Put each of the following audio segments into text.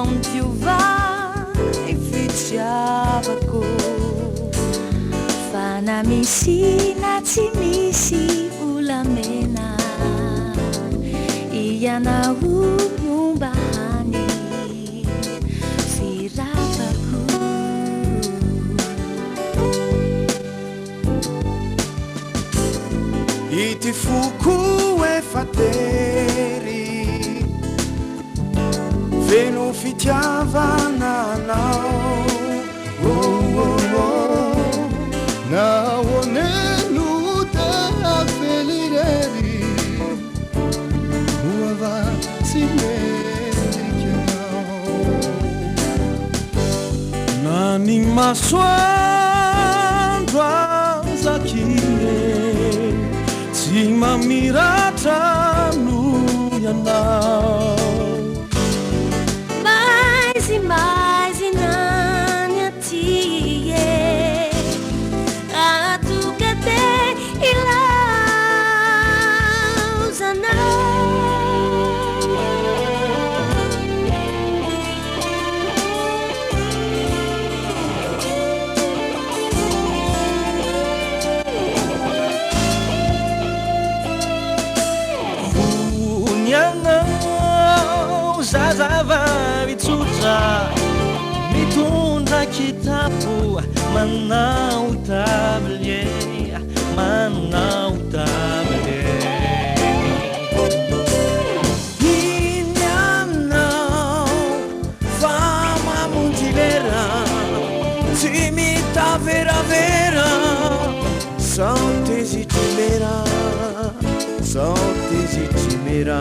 non più vai fitiavako fa na misy na tsy misy olamena ianao momba hany firavako ity foko efa tery feno fitiavana anao naoneno tena felirery hoava tsy merikanao na ny masoandro azakire tsy mamiratra no ianao mais nani atie atukate ilauzana unianao zazava vitsutra mitondra kitapo manao tablie manao tablie iny aminao fa mamonjy lera tsy mitaveravera sao tezitry lera sao tezitry lera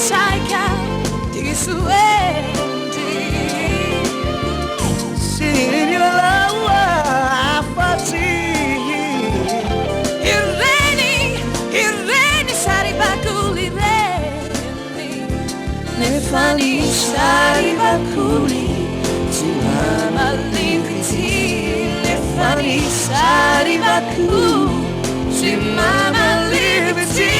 saika tisuendi sirilaua afati ireni saribakuli reni nefani saribakuli simama limpiti nefani saribakuli simama limpiti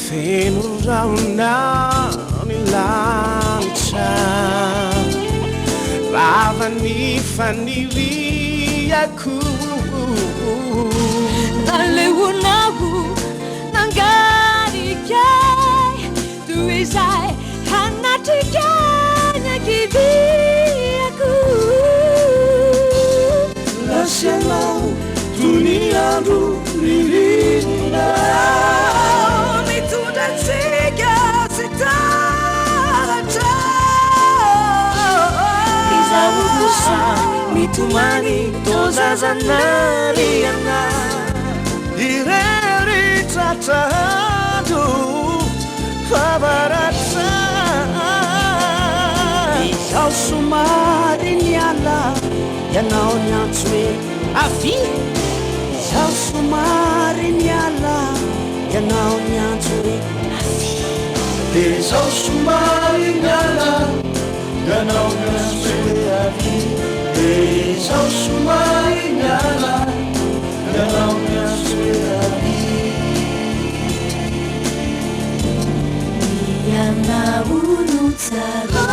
feno rauna nilancha ravani faniriaku aleunahu nanganikai tuisai hanatikanya kiviaku lasciamo duniando ririnda mitumani tozazanariana ireri tratado favarata izao somary niala ianao niantsoe afi izao somary niala ianao niantsoe afi de izao somary niala ianao niantsoe afi izao somary niala ianao niantsoe afi ianao no tsara